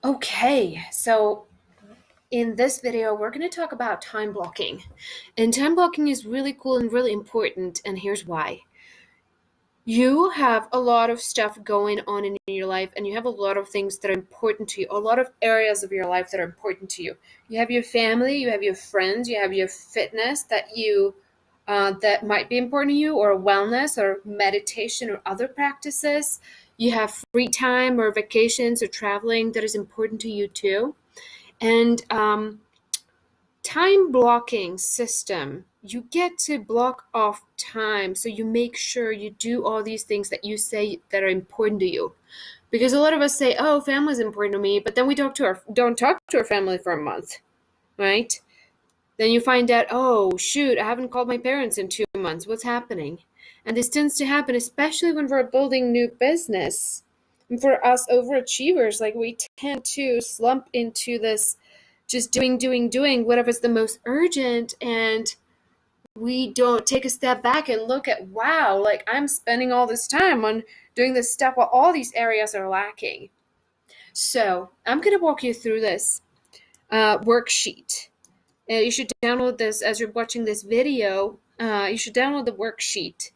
Okay, so in this video, we're going to talk about time blocking. And time blocking is really cool and really important, and here's why. You have a lot of stuff going on in your life, and you have a lot of things that are important to you, a lot of areas of your life that are important to you. You have your family, you have your friends, you have your fitness that might be important to you, or wellness, or meditation, or other practices. You have free time or vacations or traveling that is important to you too. And time blocking system, you get to block off time so you make sure you do all these things that you say that are important to you. Because a lot of us say, oh, family is important to me, but then we don't talk to our family for a month, right? Then you find out, oh shoot, I haven't called my parents in 2 months. What's happening? And this tends to happen, especially when we're building new business. And for us overachievers, like, we tend to slump into this just doing whatever's the most urgent, and we don't take a step back and look at, wow, like, I'm spending all this time on doing this stuff while all these areas are lacking. So I'm going to walk you through this worksheet. You should download this as you're watching this video. You should download the worksheet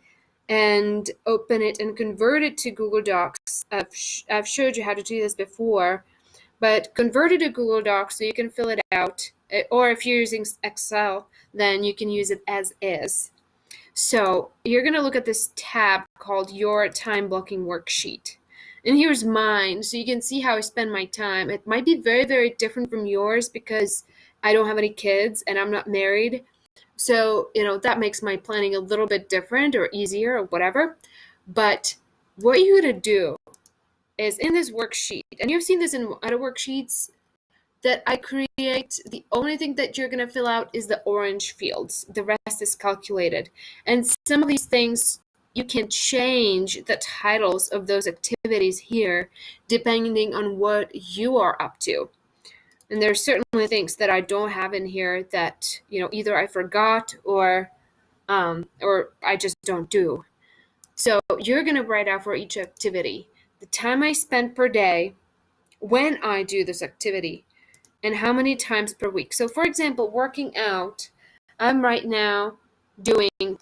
and open it and convert it to Google Docs. I've showed you how to do this before, but convert it to Google Docs so you can fill it out. Or if you're using Excel, then you can use it as is. So you're going to look at this tab called Your Time Blocking Worksheet. And here's mine, so you can see how I spend my time. It might be very, very different from yours because I don't have any kids and I'm not married. So, that makes my planning a little bit different or easier or whatever. But what you're going to do is, in this worksheet, and you've seen this in other worksheets that I create, the only thing that you're going to fill out is the orange fields. The rest is calculated. And some of these things, you can change the titles of those activities here depending on what you are up to. And there's certainly things that I don't have in here that, either I forgot or I just don't do. So you're going to write out for each activity the time I spend per day when I do this activity, and how many times per week. So for example, working out, I'm right now doing 1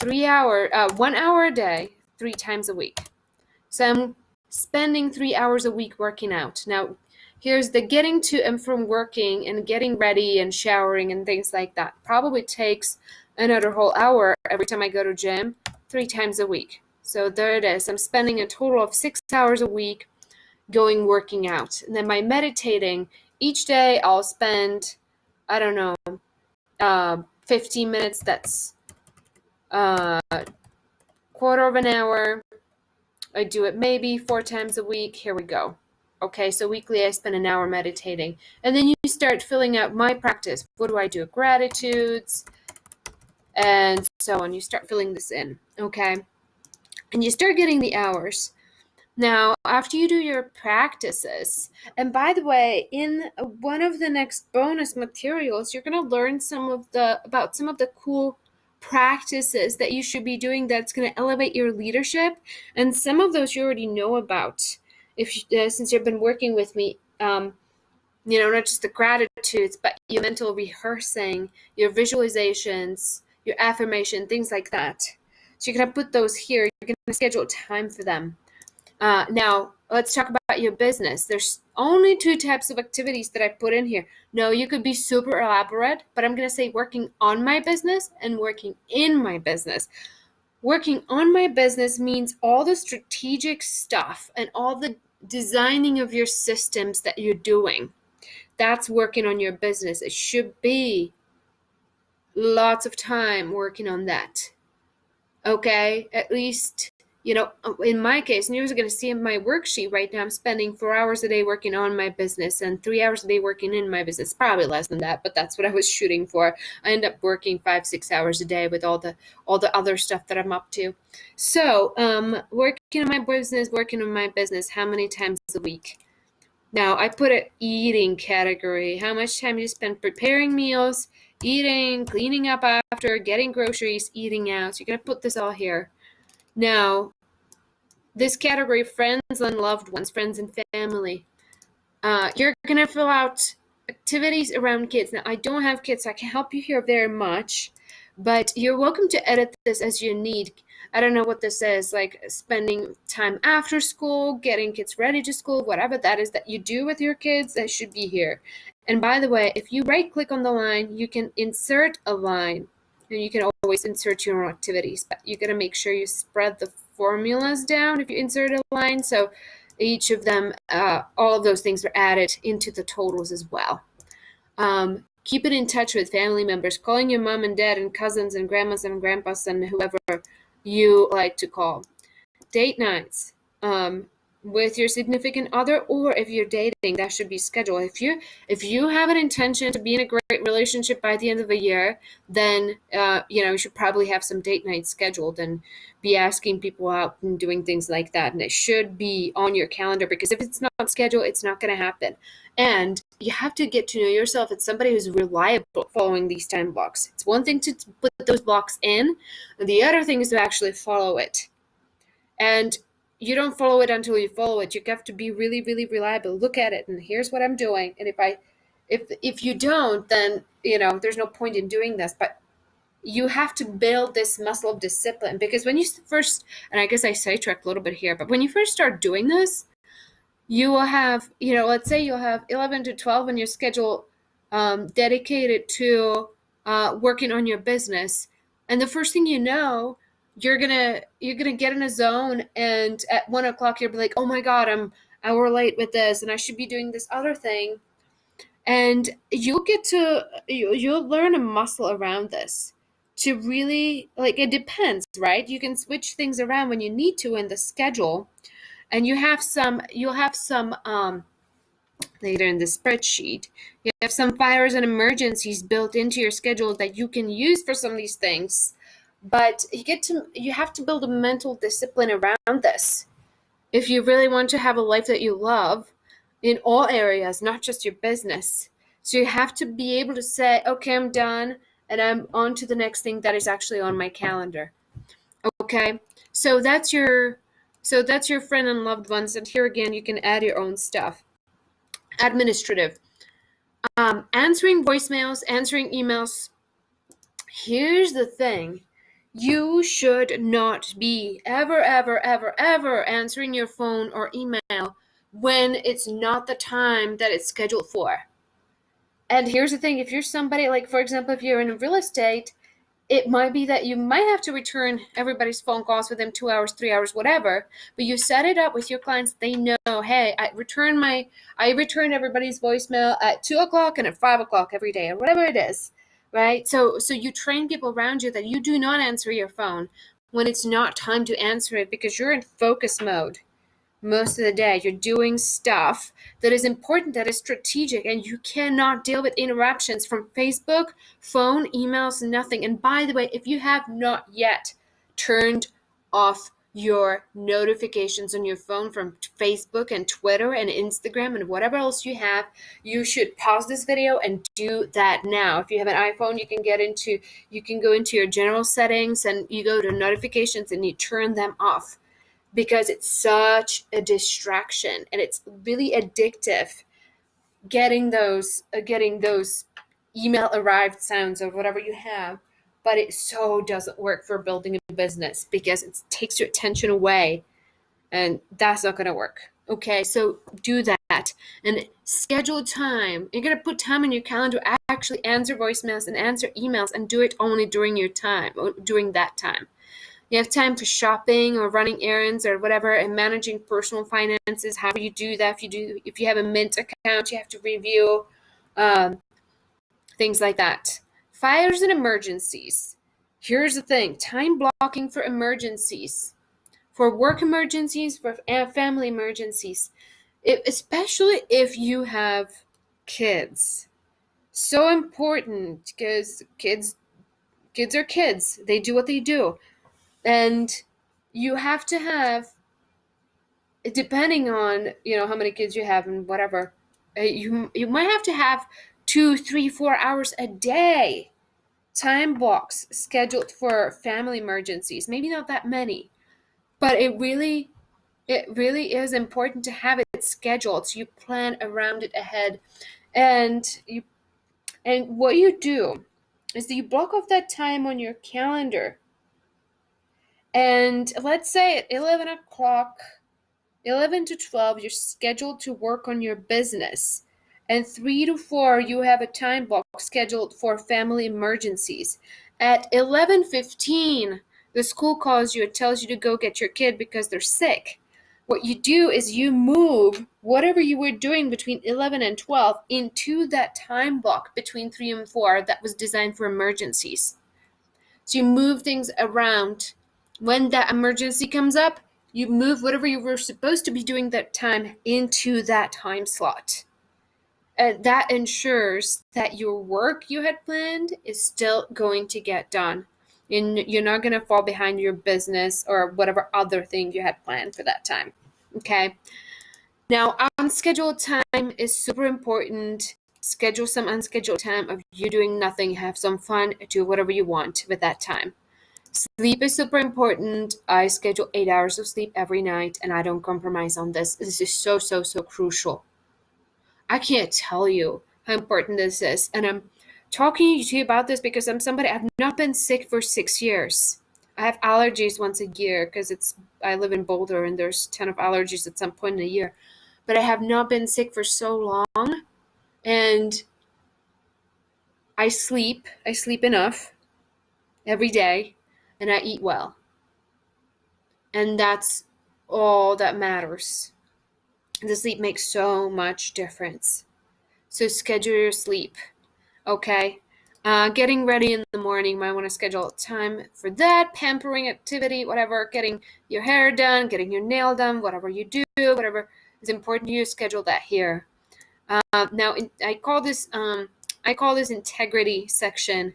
hour a day, 3 times a week. So I'm spending 3 hours a week working out. Now, here's the getting to and from working and getting ready and showering and things like that. Probably takes another whole hour every time I go to gym, 3 times a week. So there it is. I'm spending a total of 6 hours a week working out. And then by meditating, each day I'll spend, I don't know, 15 minutes. That's quarter of an hour. I do it maybe 4 times a week. Here we go. Okay, so weekly I spend an hour meditating. And then you start filling out my practice. What do I do? Gratitudes, and so on. You start filling this in, okay? And you start getting the hours. Now, after you do your practices, and by the way, in one of the next bonus materials, you're going to learn about some of the cool practices that you should be doing that's going to elevate your leadership, and some of those you already know about since you've been working with me. Not just the gratitudes, but your mental rehearsing, your visualizations, your affirmation, things like that. So you're going to put those here. You're going to schedule time for them. Now, let's talk about your business. There's only 2 types of activities that I put in here. No, you could be super elaborate, but I'm going to say working on my business and working in my business. Working on my business means all the strategic stuff and all the designing of your systems that you're doing. That's working on your business. It should be lots of time working on that. Okay? At least, in my case, and you're going to see in my worksheet right now, I'm spending 4 hours a day working on my business and 3 hours a day working in my business. Probably less than that, but that's what I was shooting for. I end up working 5-6 hours a day with all the other stuff that I'm up to. So, working on my business, how many times a week? Now, I put an eating category. How much time you spend preparing meals, eating, cleaning up after, getting groceries, eating out. So you're going to put this all here. Now, this category, friends and loved ones, friends and family. You're going to fill out activities around kids. Now, I don't have kids, so I can't help you here very much, but you're welcome to edit this as you need. I don't know what this is, like spending time after school, getting kids ready to school, whatever that is that you do with your kids, that should be here. And by the way, if you right click on the line, you can insert a line, and you can always insert your own activities, but you got to make sure you spread the formulas down if you insert a line. So each of them, all of those things are added into the totals as well. Keep it in touch with family members, calling your mom and dad and cousins and grandmas and grandpas and whoever you like to call. Date nights with your significant other, or if you're dating, that should be scheduled. If you have an intention to be in a great relationship by the end of the year, then you should probably have some date nights scheduled and be asking people out and doing things like that. And it should be on your calendar, because if it's not scheduled, it's not going to happen. And you have to get to know yourself as somebody who's reliable following these time blocks. It's one thing to put those blocks in, and the other thing is to actually follow it. And you don't follow it until you follow it. You have to be really, really reliable. Look at it, and here's what I'm doing. And if you don't, then there's no point in doing this. But you have to build this muscle of discipline, because when you first, and I guess I sidetracked a little bit here, but when you first start doing this, you will have, let's say you'll have 11 to 12 in your schedule dedicated to working on your business. And the first thing you know, you're gonna get in a zone, and at 1 o'clock you'll be like, oh my God, I'm an hour late with this, and I should be doing this other thing. And you'll learn a muscle around this to really, like, it depends, right? You can switch things around when you need to in the schedule, and you'll have some later in the spreadsheet. You have some fires and emergencies built into your schedule that you can use for some of these things. But you have to build a mental discipline around this if you really want to have a life that you love in all areas, not just your business. So you have to be able to say, okay, I'm done, and I'm on to the next thing that is actually on my calendar. Okay, so that's your friend and loved ones. And here again, you can add your own stuff. Administrative. Answering voicemails, answering emails. Here's the thing. You should not be ever, ever, ever, ever answering your phone or email when it's not the time that it's scheduled for. And here's the thing. If you're somebody, like, for example, if you're in real estate, it might be that you might have to return everybody's phone calls within 2 hours, 3 hours, whatever. But you set it up with your clients. They know, hey, I return everybody's voicemail at 2 o'clock and at 5 o'clock every day, or whatever it is, right? So you train people around you that you do not answer your phone when it's not time to answer it, because you're in focus mode most of the day. You're doing stuff that is important, that is strategic, and you cannot deal with interruptions from Facebook, phone, emails, nothing. And by the way, if you have not yet turned off your notifications on your phone from Facebook and Twitter and Instagram and whatever else you have, you should pause this video and do that now. If you have an iPhone, you can go into your general settings, and you go to notifications and you turn them off, because it's such a distraction and it's really addictive getting those email arrived sounds or whatever you have. But it so doesn't work for building a business, because it takes your attention away, and that's not going to work. Okay, so do that and schedule time. You're going to put time in your calendar to actually answer voicemails and answer emails, and do it only during that time. You have time for shopping or running errands or whatever, and managing personal finances. How do you do that? If you have a Mint account, you have to review things like that. Fires and emergencies. Here's the thing: time blocking for emergencies, for work emergencies, for family emergencies, especially if you have kids. So important, because kids are kids. They do what they do. And you have to have, depending on how many kids you have and whatever, you might have to have 2, 3, 4 hours a day time blocks scheduled for family emergencies. Maybe not that many, but it really It really is important to have it scheduled so you plan around it ahead. And what you do is that you block off that time on your calendar. And let's say at 11 o'clock, 11 to 12, you're scheduled to work on your business. And 3 to 4, you have a time block scheduled for family emergencies. At 11:15, the school calls you and tells you to go get your kid because they're sick. What you do is you move whatever you were doing between 11 and 12 into that time block between 3 and 4 that was designed for emergencies. So you move things around. When that emergency comes up, you move whatever you were supposed to be doing that time into that time slot. And that ensures that your work you had planned is still going to get done. And you're not going to fall behind your business or whatever other thing you had planned for that time. Okay? Now, unscheduled time is super important. Schedule some unscheduled time of you doing nothing, have some fun, do whatever you want with that time. Sleep is super important. I schedule 8 hours of sleep every night, and I don't compromise on this. This is so, so, so crucial. I can't tell you how important this is. And I'm talking to you about this because I'm somebody, I've not been sick for 6 years. I have allergies once a year because I live in Boulder and there's a ton of allergies at some point in a year. But I have not been sick for so long. And I sleep enough every day, and I eat well. And that's all that matters. The sleep makes so much difference. So schedule your sleep, okay? Getting ready in the morning, might want to schedule time for that, pampering activity, whatever, getting your hair done, getting your nail done, whatever you do, whatever is important to you, schedule that here. Now, I call this integrity section.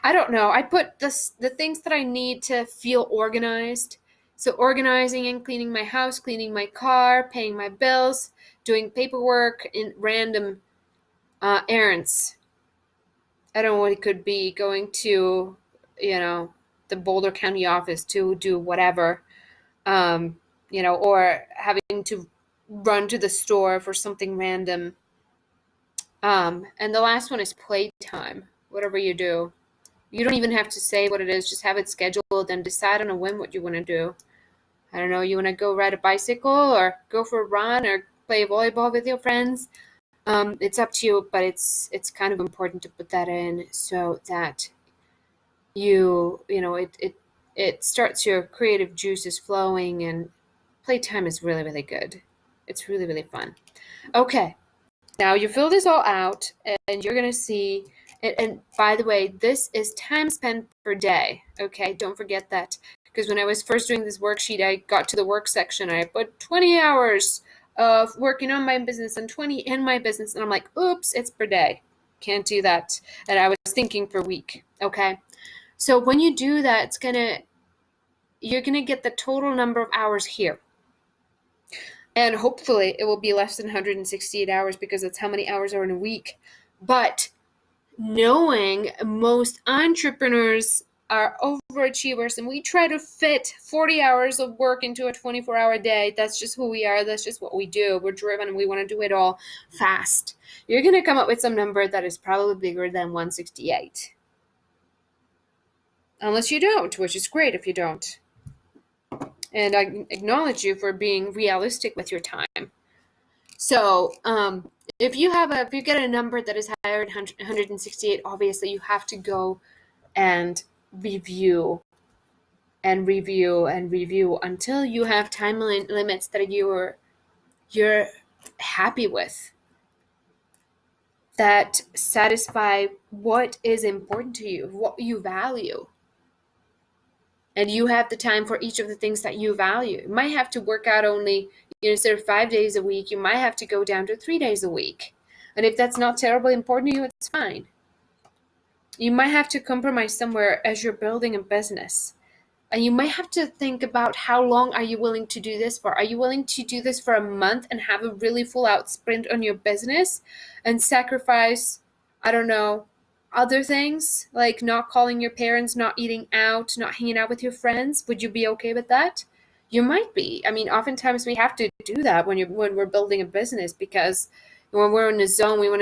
I don't know. I put the things that I need to feel organized. So organizing and cleaning my house, cleaning my car, paying my bills, doing paperwork in random errands. I don't know what it could be. Going to, the Boulder County office to do whatever, or having to run to the store for something random. And the last one is playtime. Whatever you do. You don't even have to say what it is. Just have it scheduled and decide on a whim what you want to do. I don't know. You want to go ride a bicycle or go for a run or play volleyball with your friends. It's up to you, but it's kind of important to put that in so that it starts your creative juices flowing, and playtime is really, really good. It's really, really fun. Okay. Now you fill this all out and you're going to see, and by the way, this is time spent per day. Okay, don't forget that. Because when I was first doing this worksheet, I got to the work section. I put 20 hours of working on my business and 20 in my business. And I'm like, oops, it's per day. Can't do that. And I was thinking per week. Okay. So when you do that, you're going to get the total number of hours here. And hopefully it will be less than 168 hours because that's how many hours are in a week. But knowing most entrepreneurs are overachievers and we try to fit 40 hours of work into a 24-hour day, that's just who we are. That's just what we do. We're driven and we want to do it all fast. You're going to come up with some number that is probably bigger than 168. Unless you don't, which is great if you don't. And I acknowledge you for being realistic with your time. So if you get a number that is higher than 168, obviously you have to go and review and review and review until you have time limits that you're happy with, that satisfy what is important to you, what you value. And you have the time for each of the things that you value. You might have to work out only, instead of 5 days a week, you might have to go down to 3 days a week. And if that's not terribly important to you, it's fine. You might have to compromise somewhere as you're building a business. And you might have to think about how long are you willing to do this for? Are you willing to do this for a month and have a really full out sprint on your business and sacrifice, I don't know, other things like not calling your parents, not eating out, not hanging out with your friends? Would you be okay with that? You might be. I mean, oftentimes we have to do that when we're building a business, because when we're in a zone, we want